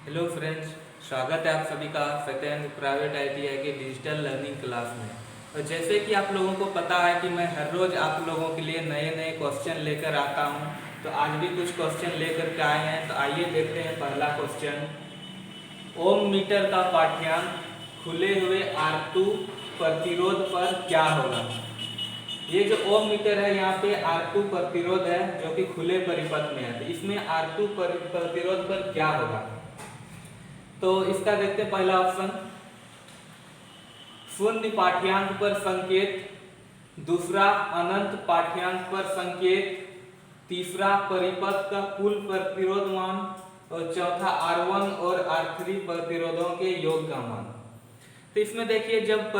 Hello friends, स्वागत है आप सभी का सत्येंद्र प्राइवेट आईटीआई के डिजिटल लर्निंग क्लास में। और जैसे कि आप लोगों को पता है कि मैं हर रोज़ आप लोगों के लिए नए नए क्वेश्चन लेकर आता हूं, तो आज भी कुछ क्वेश्चन लेकर के आए हैं। तो आइए देखते हैं पहला क्वेश्चन। ओम मीटर का पाठ्यांक खुले हुए R2 प्रतिरोध पर क्या होगा। ये जो ओम मीटर है, यहाँ पे R2 प्रतिरोध है जो कि खुले परिपथ में है, तो इसमें R2 प्रतिरोध पर क्या होगा। तो इसका देखते हैं पहला ऑप्शन, शून्य पाठ्यांक पर संकेत, दूसरा अनंत पाठ्यांक पर संकेत, तीसरा परिपथ का कुल प्रतिरोध मान, और चौथा R1 और R3 प्रतिरोधों के योग का मान। तो इसमें देखिए, जब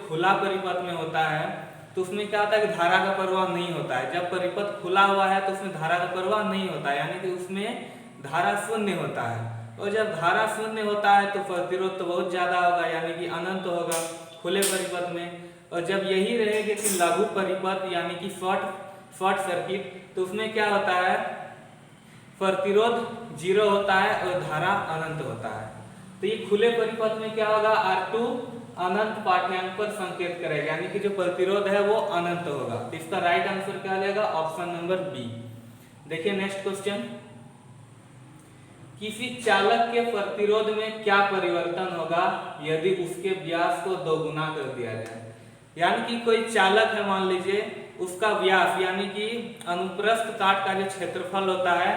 खुला परिपथ में होता है तो उसमें क्या होता है कि धारा का प्रवाह नहीं होता है। जब परिपथ खुला हुआ है तो उसमें धारा का प्रवाह नहीं होता है, यानी कि उसमें धारा शून्य होता है। और जब धारा शून्य होता है तो प्रतिरोध तो बहुत ज्यादा होगा, यानी कि अनंत होगा खुले परिपथ में। और जब यही रहेगा कि लघु परिपथ यानी कि शॉर्ट सर्किट, तो उसमें क्या होता है, प्रतिरोध 0 होता है और धारा अनंत होता है। तो ये खुले परिपथ में क्या होगा, R2 अनंत पाठ्यांक पर संकेत करेगा, यानी कि जो प्रतिरोध है वो अनंत होगा। तो इसका राइट आंसर क्या आ जाएगा, ऑप्शन नंबर बी। देखिए नेक्स्ट क्वेश्चन, किसी चालक के प्रतिरोध में क्या परिवर्तन होगा यदि उसके व्यास को दोगुना कर दिया जाए। यानी कि कोई चालक है, मान लीजिए, उसका व्यास यानी कि अनुप्रस्थ काट का जो क्षेत्रफल होता है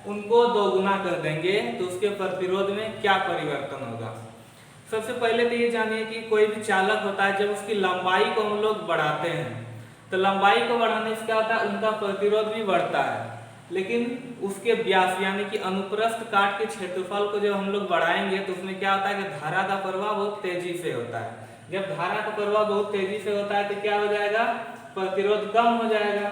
उनको दोगुना कर देंगे तो उसके प्रतिरोध में क्या परिवर्तन होगा। सबसे पहले तो ये जानिए कि कोई भी चालक होता है, जब उसकी लंबाई को हम लोग बढ़ाते हैं तो लंबाई को बढ़ाने से क्या होता है, उनका प्रतिरोध भी बढ़ता है। लेकिन उसके व्यास यानी कि अनुप्रस्थ काट के क्षेत्रफल को जब हम लोग बढ़ाएंगे तो उसमें क्या होता है कि धारा का प्रवाह बहुत तेजी से होता है। जब धारा का प्रवाह बहुत तेजी से होता है तो क्या हो जाएगा, प्रतिरोध कम हो जाएगा।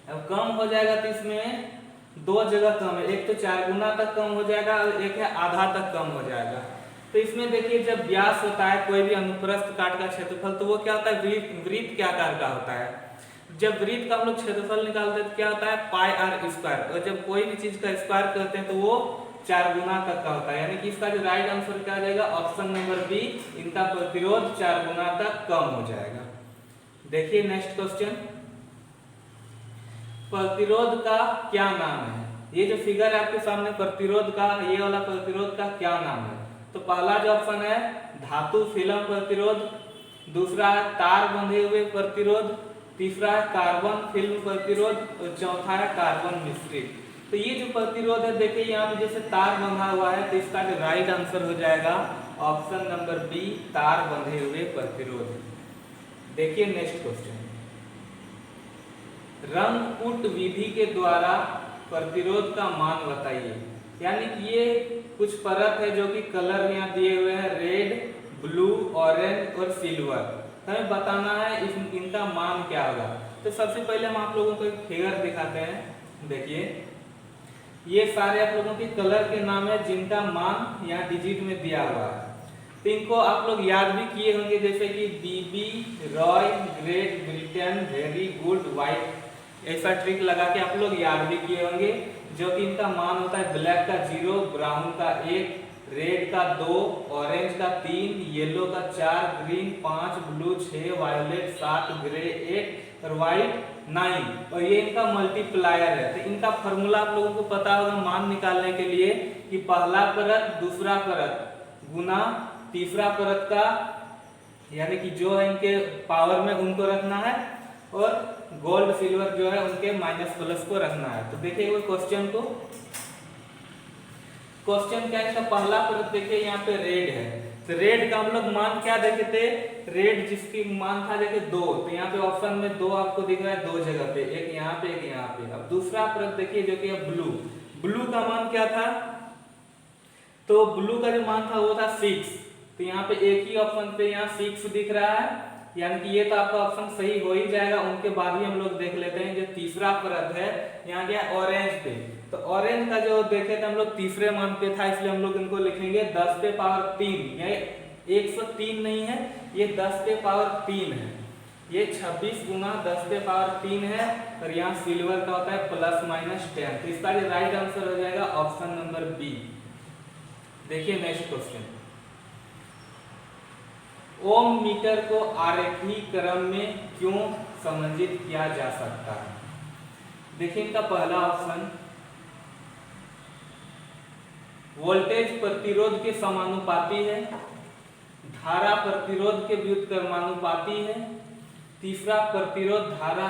अब कम हो जाएगा तो इसमें दो जगह कम है, एक तो 4 गुना तक कम हो जाएगा और एक है आधा तक कम हो जाएगा। तो इसमें देखिए, जब व्यास होता है कोई भी अनुप्रस्थ काट का क्षेत्रफल, तो वो क्या होता है, वृत्त के आकार का होता है। जब वृत्त का हम लोग क्षेत्रफल निकालते हैं तो क्या होता है, पाई आर स्क्वायर। और जब कोई भी चीज का स्क्वायर करते हैं तो वो 4 गुना तक का होता है, यानी कि इसका जो राइट आंसर क्या आ जाएगा, ऑप्शन नंबर बी, इनका प्रतिरोध 4 गुना तक कम हो जाएगा। देखिए नेक्स्ट क्वेश्चन, प्रतिरोध का क्या नाम है। ये जो फिगर है आपके सामने प्रतिरोध का, ये वाला प्रतिरोध का क्या नाम है। तो पहला जो ऑप्शन है धातु फिल्म प्रतिरोध, दूसरा है तार बंधे हुए प्रतिरोध, तीसरा है कार्बन फिल्म प्रतिरोध और चौथा है कार्बन मिश्रित। तो ये जो प्रतिरोध है, देखिए यहाँ पे जैसे तार बंधा हुआ है, तो इसका जो राइट आंसर हो जाएगा ऑप्शन नंबर बी, तार बंधे हुए प्रतिरोध। देखिए नेक्स्ट क्वेश्चन, रंगपुट विधि के द्वारा प्रतिरोध का मान बताइए। यानी कि ये कुछ परत है जो कि कलर यहाँ दिए हुए हैं, रेड, ब्लू, ऑरेंज और सिल्वर। हमें बताना है इनका मान क्या होगा। तो सबसे पहले हम आप लोगों को एक फिगर दिखाते हैं। देखिए, ये सारे आप लोगों के कलर के नाम है जिनका मान यहाँ डिजिट में दिया हुआ है। तो इनको आप लोग याद भी किए होंगे, जैसे कि बीबी, रॉय, Great Britain, very good, white, ऐसा ट्रिक लगा के आप लोग याद भी किए होंगे। जो कि इनका मान होता है ब्लैक का 0, ब्राउन का 1, रेड का 2, ऑरेंज का 3, येलो का 4, ग्रीन 5, ब्लू 6, वायलेट 7, ग्रे 8 और व्हाइट 9। और ये इनका मल्टीप्लायर है। तो इनका फॉर्मूला आप लोगों को पता होगा मान निकालने के लिए, कि पहला परत दूसरा परत गुना तीसरा परत का, यानी कि जो है इनके पावर में उनको रखना है, और गोल्ड सिल्वर जो है उनके माइनस प्लस को रखना है। तो देखिए क्वेश्चन क्या है, इसका पहला परत देखिए यहाँ पे रेड है। तो रेड का हम लोग मान क्या देखे थे, रेड जिसकी मान था देखिए 2, तो यहाँ पे ऑप्शन में 2 आपको दिख रहा है, 2 जगह पे, एक यहाँ पे एक यहाँ पे। अब दूसरा परत देखिए जो कि ब्लू, ब्लू का मान क्या था, तो ब्लू का जो मान था वो था 6। तो यहाँ पे एक ही ऑप्शन पे यहाँ 6 दिख रहा है, यानी कि ये तो आपका ऑप्शन सही हो ही जाएगा। उनके बाद भी हम लोग देख लेते हैं जो तीसरा परत है, यहाँ गया ऑरेंज पे। तो ऑरेंज का जो देखे थे हम लोग तीसरे मान पे था, इसलिए हम लोग इनको लिखेंगे 10 पे पावर 3। ये 103 नहीं है, ये 10 पे पावर 3 है। ये 26 गुना 10 पे पावर 3 है। और यहाँ सिल्वर का होता है ±10। तो इसका जो राइट आंसर हो जाएगा ऑप्शन नंबर बी। देखिए नेक्स्ट क्वेश्चन, ओम मीटर को आरेखीय क्रम में क्यों समंजित किया जा सकता है? देखिए इनका पहला ऑप्शन, वोल्टेज प्रतिरोध के समानुपाती है, धारा प्रतिरोध के व्युत्क्रमानुपाती है, तीसरा प्रतिरोध धारा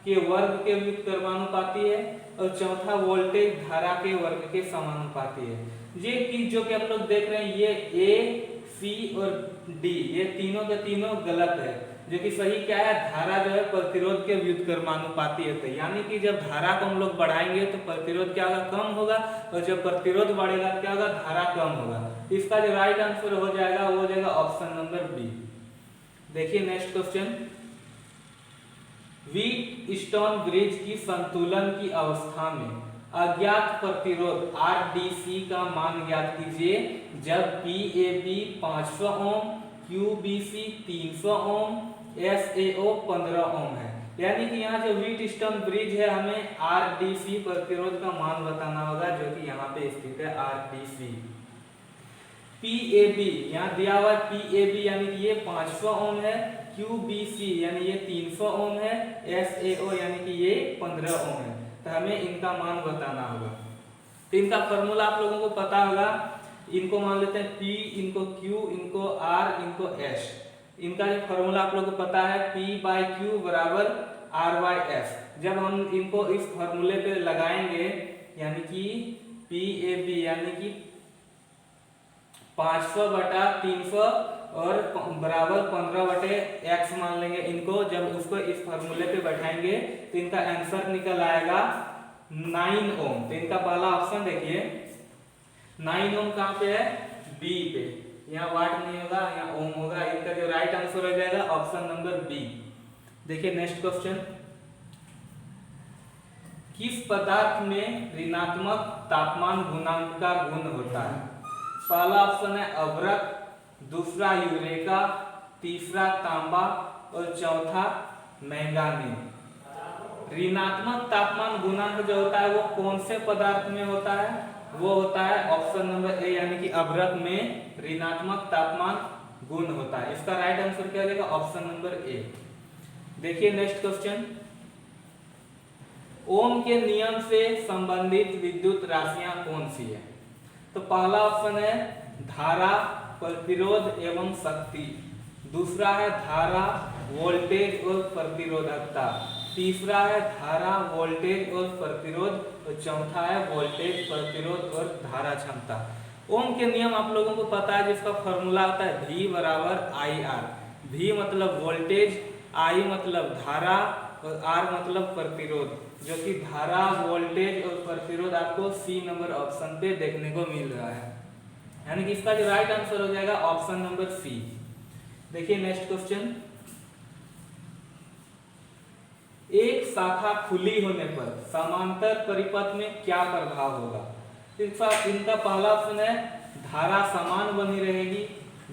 के वर्ग के व्युत्क्रमानुपाती है, और चौथा वोल्टेज धारा के वर्ग के समानुपाती है। ये चीज जो कि आप लोग देख रहे हैं, ये ए, सी और डी, ये तीनों के तीनों गलत है। जो कि सही क्या है, धारा जो है प्रतिरोध के व्युत्क्रमानुपाती है। यानी कि जब धारा को हम लोग बढ़ाएंगे तो प्रतिरोध क्या होगा, कम होगा, और जब प्रतिरोध बढ़ेगा क्या होगा, धारा कम होगा। इसका जो राइट आंसर हो जाएगा वो हो जाएगा ऑप्शन नंबर बी। देखिए नेक्स्ट क्वेश्चन, व्हीटस्टोन ब्रिज की संतुलन की अवस्था में अज्ञात प्रतिरोध RDC का मान ज्ञात कीजिए जब PAB 500 ओम, QBC 300 ओम, SAO 15 ओम है। यानी कि यहाँ जो व्हीटस्टोन ब्रिज है, हमें RDC प्रतिरोध का मान बताना होगा, जो कि यहाँ पे स्थित है RDC। PAB यहाँ दिया हुआ है, PAB यानी कि ये 500 ओम है, QBC यानी ये 300 ओम है, SAO यानी कि ये 15 ओम है। तो हमें इनका मान बताना होगा। तो इनका फॉर्मूला आप लोगों को पता होगा, इनको मान लेते हैं P, इनको Q, इनको R, इनको S। इनका जो फॉर्मूला आप लोगों को पता है, P/Q बराबर R/S। जब हम इनको इस फॉर्मूले पे लगाएंगे, यानी कि PAB यानी कि 500/300 और बराबर 15/x मान लेंगे इनको। जब उसको इस फॉर्मूले पे बैठाएंगे तो इनका आंसर निकल आएगा 9 ओम। तो इनका पहला ऑप्शन देखिए, 9 ओम कहाँ पे है, बी पे। यहाँ वाट नहीं होगा, यहाँ ओम होगा। इनका जो राइट आंसर हो जाएगा ऑप्शन नंबर बी। देखिए नेक्स्ट क्वेश्चन, किस पदार्थ में ऋणात्मक तापमान गुणांक का गुण होता है? पहला ऑप्शन है अभ्रक, दूसरा यूरेका, तीसरा तांबा और चौथा मैंगानीज। ऋणात्मक तापमान गुणांक जो होता है वो कौन से पदार्थ में होता है? वो होता है ऑप्शन नंबर ए, यानी कि अभ्रक में ऋणात्मक तापमान गुण होता है। इसका राइट आंसर क्या देगा, ऑप्शन नंबर ए। देखिए नेक्स्ट क्वेश्चन, ओम के नियम से संबंधित विद्युत राशियां कौन सी है? तो पहला ऑप्शन है धारा, प्रतिरोध एवं शक्ति, दूसरा है धारा, वोल्टेज और प्रतिरोधकता, तीसरा है धारा, वोल्टेज और प्रतिरोध, और चौथा है वोल्टेज, प्रतिरोध और धारा क्षमता। ओम के नियम आप लोगों को पता है, जिसका फॉर्मूला होता है V बराबर IR। V मतलब वोल्टेज, I मतलब धारा और R मतलब प्रतिरोध, जो कि धारा, वोल्टेज और प्रतिरोध आपको C नंबर ऑप्शन पे देखने को मिल रहा है। यानी कि इसका जो राइट आंसर हो जाएगा ऑप्शन नंबर सी। देखिए नेक्स्ट क्वेश्चन, एक शाखा खुली होने पर समांतर परिपथ में क्या प्रभाव होगा? इनका पहला ऑप्शन है धारा समान बनी रहेगी,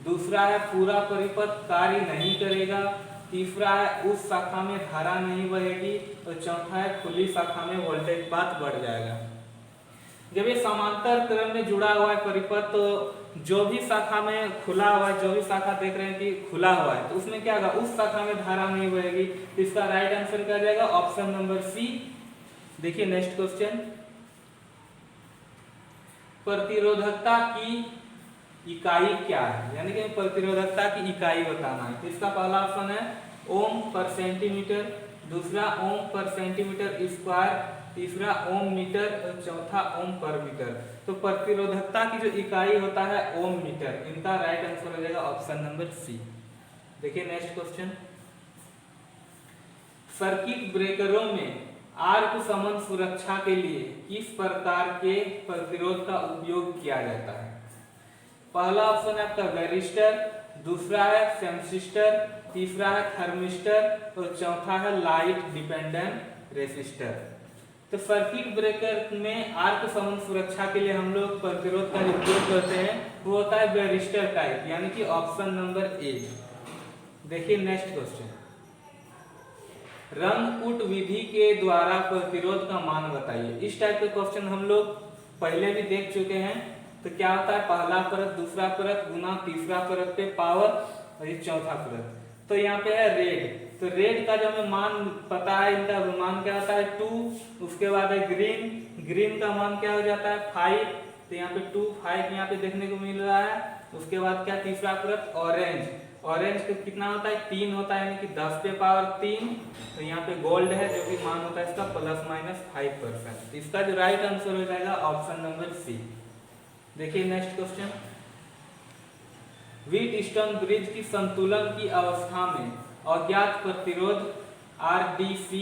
दूसरा है पूरा परिपथ कार्य नहीं करेगा, तीसरा है उस शाखा में धारा नहीं बहेगी, और चौथा है खुली शाखा में वोल्टेज पात बढ़ जाएगा। जब ये समांतर क्रम में जुड़ा हुआ है परिपथ, तो जो भी शाखा में खुला हुआ है, जो भी शाखा देख रहे हैं कि खुला हुआ है, तो उसमें क्या होगा, उस शाखा में धारा नहीं बहेगी। इसका राइट आंसर क्या जाएगा, ऑप्शन नंबर सी। देखिए नेक्स्ट क्वेश्चन, प्रतिरोधकता की इकाई क्या है? यानी कि प्रतिरोधकता की इकाई बताना है। तो इसका पहला ऑप्शन है ओम पर सेंटीमीटर, दूसरा ओम पर सेंटीमीटर स्क्वायर, तीसरा ओम मीटर और चौथा ओम पर मीटर। तो प्रतिरोधकता की जो इकाई होता है ओम मीटर। इनका राइट आंसर हो जाएगा ऑप्शन नंबर सी। देखिए नेक्स्ट क्वेश्चन, सर्किट ब्रेकरों में आर्क समान सुरक्षा के लिए किस प्रकार के प्रतिरोध का उपयोग किया जाता है? पहला ऑप्शन है आपका वेरिस्टर, दूसरा है सेंसिस्टर, तीसरा है थर्मिस्टर और चौथा है लाइट डिपेंडेंट रेसिस्टर। तो सर्किट ब्रेकर में आर्क समान सुरक्षा के लिए हम लोग प्रतिरोध का उपयोग करते हैं, वो होता है वेरिस्टर टाइप, यानी कि ऑप्शन नंबर ए। देखिए नेक्स्ट क्वेश्चन, रंगकूट विधि के द्वारा प्रतिरोध का मान बताइए। इस टाइप के क्वेश्चन हम लोग पहले भी देख चुके हैं, तो क्या होता है, पहला परत दूसरा परत गुना तीसरा परत पे पावर और ये चौथा परत। तो यहाँ पे है रेड, तो रेड का जो हमें मान पता है, इनका मान क्या होता है 2, उसके बाद है ग्रीन, ग्रीन का मान क्या हो जाता है 5, तो यहाँ पे 2 5 यहाँ पे देखने को मिल रहा है। उसके बाद क्या तीसरा परत ऑरेंज, ऑरेंज का कितना होता है 3 होता है, यानी कि 10 पे पावर 3, तो यहाँ पे गोल्ड है जो कि मान होता है इसका ±5%। इसका जो राइट आंसर हो जाएगा ऑप्शन नंबर सी। देखिए नेक्स्ट क्वेश्चन, व्हीटस्टोन ब्रिज की संतुलन की अवस्था में अज्ञात प्रतिरोध RDC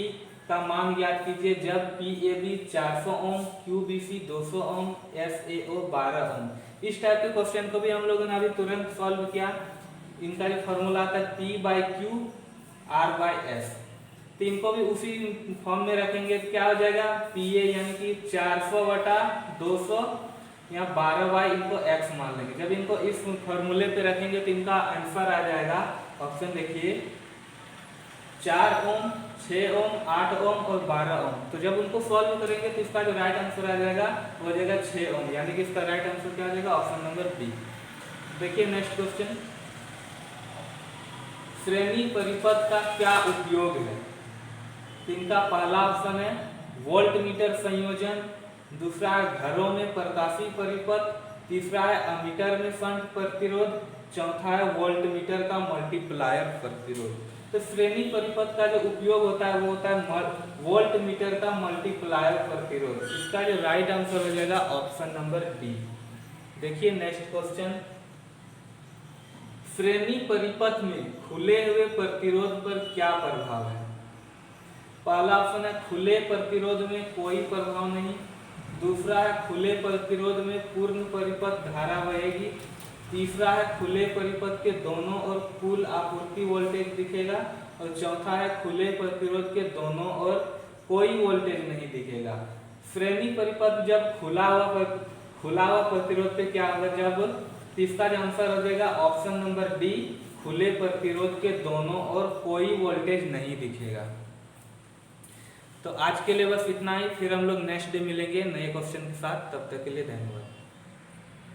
का मान ज्ञात कीजिए जब PAB 400 ओम, QBC 200 ओम, SAO 12 ओम। इस टाइप के क्वेश्चन को भी हम लोगों ने अभी तुरंत सॉल्व किया। इनका जो फॉर्मूला आता है P/Q R/S, तो इनको भी उसी फॉर्म में रखेंगे तो क्या हो जाएगा PA यानी कि 400/200 या 12 इनको x मान लेंगे। जब इनको इस फॉर्मूले पे रखेंगे तो इनका आंसर आ जाएगा, ऑप्शन देखिए 4 ओम, 6 ओम, 8 ओम और 12 ओम। तो जब उनको सॉल्व करेंगे तो इसका जो राइट आंसर आ जाएगा वो हो जाएगा 6 ओम, यानी कि इसका राइट आंसर क्या आ जाएगा ऑप्शन नंबर बी। देखिए नेक्स्ट क्वेश्चन, श्रेणी परिपथ का क्या उपयोग है? तो इनका पहला ऑप्शन है वोल्ट मीटर संयोजन, दूसरा है घरों में प्रकाशीय परिपथ, तीसरा है अमीटर में शंट प्रतिरोध, चौथा है वोल्ट मीटर का मल्टीप्लायर प्रतिरोध। तो श्रेणी परिपथ का जो उपयोग होता है वो होता है वोल्ट मीटर का मल्टीप्लायर प्रतिरोध। इसका जो राइट आंसर हो जाएगा ऑप्शन नंबर डी। देखिए नेक्स्ट क्वेश्चन, श्रेणी परिपथ में खुले हुए प्रतिरोध पर क्या प्रभाव है? पहला ऑप्शन है खुले प्रतिरोध में कोई प्रभाव नहीं, दूसरा है खुले प्रतिरोध में पूर्ण परिपथ धारा बहेगी, तीसरा है खुले परिपथ के दोनों ओर कुल आपूर्ति वोल्टेज दिखेगा, और चौथा है खुले प्रतिरोध के दोनों ओर कोई वोल्टेज नहीं दिखेगा। श्रेणी परिपथ जब खुला हुआ प्रतिरोध पे क्या होगा, जब इसका जो आंसर हो जाएगा ऑप्शन नंबर डी, खुले प्रतिरोध के दोनों ओर कोई वोल्टेज नहीं दिखेगा। तो आज के लिए बस इतना ही, फिर हम लोग नेक्स्ट डे मिलेंगे नए क्वेश्चन के साथ। तब तक के लिए धन्यवाद।